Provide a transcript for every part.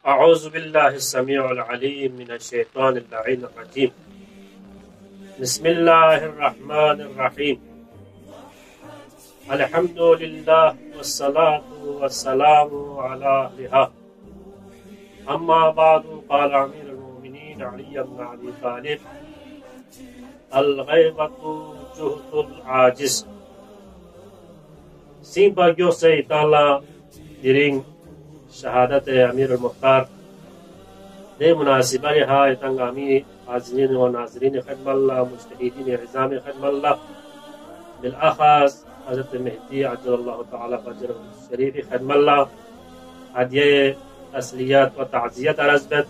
أعوذ بالله السميع العليم من الشيطان اللعين الرجيم. بسم الله الرحمن الرحيم. الحمد لله والصلاة والسلام على أهلها. أما بعد، قال أمير المؤمنين علي بن أبي طالب: الغيبة جهد العاجز. Sing bagyo sa itala diring شهادت امیر المختار دے مناسبہ رہا اتنگامی حاضرین و ناظرین خدم اللہ مجتہدین عظام خدم اللہ بالاخص حضرت مہدی عجل اللہ تعالی فجر شریف خدم اللہ ہدیہ تسلیت و تعزیت عرضبت.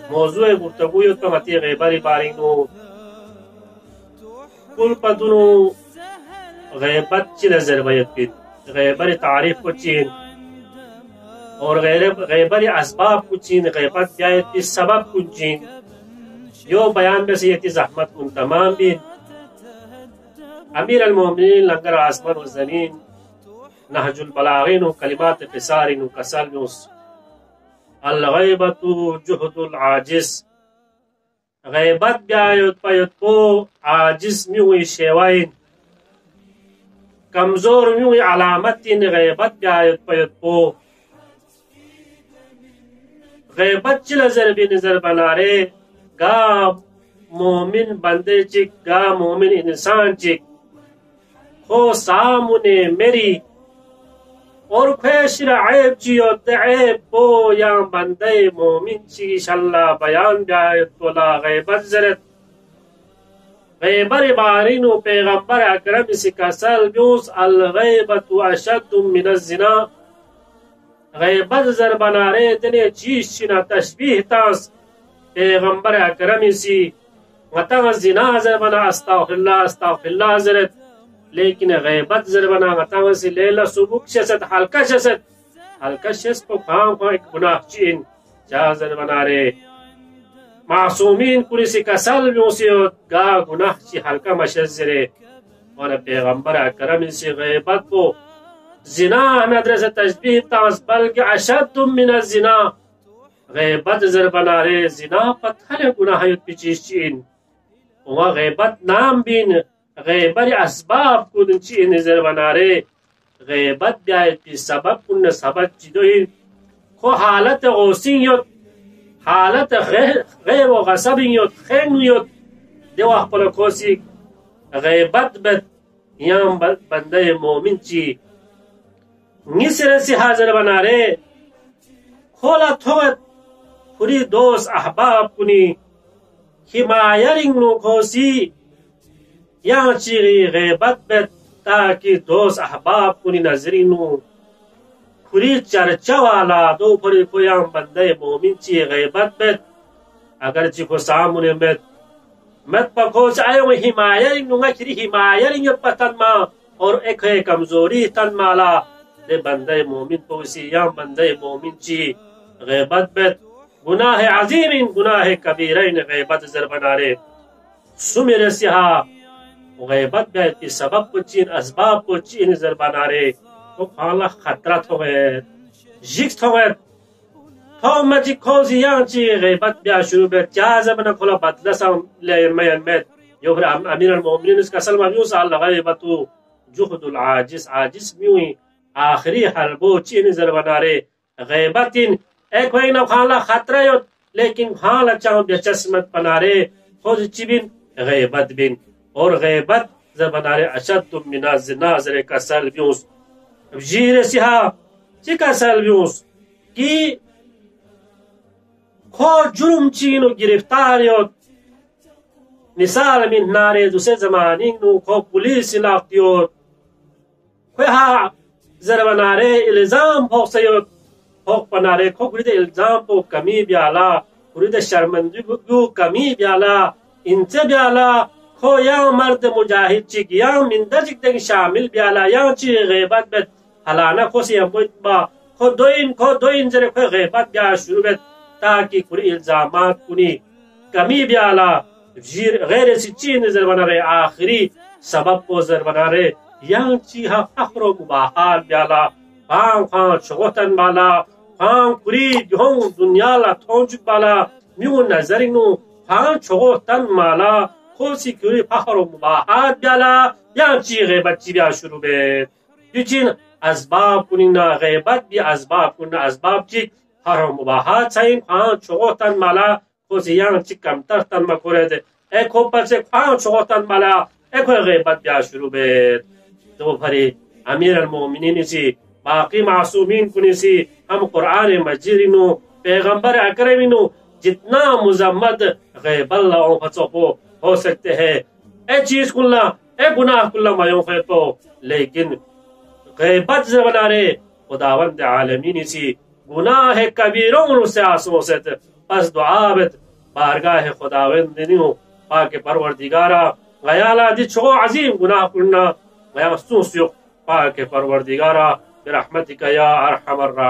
موضوع گفتگوی اتمتی غیبری بارینو کل پدنو غیبت چی نظر بیت کت غیبری تعریف کو چین اور غیبر اسباب کچین غیبت بیایتی سبب کچین یو بیان بسیتی زحمت کن تمام بین. امیر المومنین لنگر آسمان و زمین نهج البلاغین و کلمات قصارین و کسل نوس. الغیبت جهد العاجز. غیبت بیایت پیت کو عاجز میوی شیوائن کمزور میوی علامتین غیبت بیایت پیت کو غیبت چل ضربی نظر بنارے گا مومن بندے چک گا مومن انسان چک خو سامنے میری اور خیشر عیب چیو دعیب بو یا بندے مومن چی شاللہ بیان بیایت تولا غیبت زرد. غیبر بارینو پیغمبر اکرم سکسل بیوس الغیبت اشد من الزنا. غیبت زر بنارے دنے چیز چنا تشبیح تاس پیغمبر اکرمی سی غطا زنا زر بنا استغفر اللہ زرد. لیکن غیبت زر بنا غطا سی لیلہ سبک شست حلقہ شست کو کھاں ایک گناہ چین جا زر بنارے معصومین کلی سی کسل بیوسی گا گناہ چی حلقہ مشست زرے. اور پیغمبر اکرمی سی غیبت کو زنا ندرس تشبیح تاس بلکہ اشد من الزنا. غیبت زر بنارے زنا پتھر گناہ پیچیز چین وہاں غیبت نام بین غیبر اسباب کن چین زر بنارے غیبت بیایت پی سبب کن سبب چیدوئی خو حالت غوثین یوت حالت غیب و غصبین یوت خین یوت دیو اخبر کوسی غیبت بد یام بندے مومن چی نیسر سی حاضر بنارے کھولا تھوت پوری دوست احباب کنی حمایرنگ نو کھوسی یہاں چیغی غیبت بیت تاکہ دوست احباب کنی نظرینو پوری چرچا والا دو پوری کویاں بندے مومن چی غیبت بیت اگر چی کو سامنے مت پکوچ آئے وہ حمایرنگ نو مکری حمایرنگ پتن ما اور ایک ہے کمزوری تن مالا دے بندے مومن پوسی یا بندے مومن چی غیبت بیت گناہ عظیمین گناہ کبیرین غیبت زر بنارے سمیر سیہا غیبت بیت کی سبب کو چین اسباب کو چین زر بنارے تو کھالا خطرت ہو گئے جکت ہو گئے تو مجی کھوزی یا چی غیبت بیا شروع بیت کیا زبنا کھولا بدلسا لے مین بیت یو پھر امیر المومنین اس کا سلمہ بیوسا الغیبت جہد العاجز عاجز میوئی آخری حلبو چین زر بنارے غیبتین ایک ہوئی نو خانلہ خطرہ یوت لیکن خانلہ چاہوں بیا چسمت بنارے خود چی بین غیبت بین. اور غیبت زر بنارے اشد من الزنا زر کسل بیوس جیر سیہا چی کسل بیوس کی خو جرم چینو گرفتار یوت مثال من نارے دوسرے زمانین نو خو پولیس لاخت یوت خوہا زر بنارے الزام پوک سیوت پوک پنارے کھو گرید الزام پوک کمی بیالا گرید شرمندگو کمی بیالا انتے بیالا کھو یا مرد مجاہد چک یا مندر چک تک شامل بیالا یا چی غیبت بیت حلانا کھو سی امویت با کھو دوین زر کھو غیبت بیا شروع بیت تاکہ کری الزامات کنی کمی بیالا غیر سی چین زر بنارے آخری سبب کو زر بنارے یہاں چیہا فخر و مباحال بیالا خان خان شغوتن بالا خان کری جهون دنیا لا تونج بالا میون نظرینو خان چوغو تن مالا خوسی کری فخر و مباحات بیالا یا چی غیبت چی بیا شروع بید یوچین اسباب کنینا غیبت بی اسباب کنینا اسباب چی فخر و مباحات سایم خان چوغو تن مالا خوسی یا چی کمتر تن مکورد ایک خوبت سے خان چوغو تن مالا ایک غیبت بیا شروع بید تو پھری امیر المومنین سی باقی معصومین کنی سی ہم قرآن مجیدینو پیغمبر اکرمینو جتنا مزمد غیب اللہ او فتسو ہو سکتے ہیں اے چیز کلنا اے گناہ کلنا مایوں فیتو لیکن غیبت زبنا رے خداوند عالمین سی گناہ کبیروں سے آسموں سے پس دعابت بارگاہ خداوند دینو پاک پروردگارا غیالا دی چھو عظیم گناہ کلنا غیا سوسیو پاک پروردگارا برحمتک یا ارحم الراحمین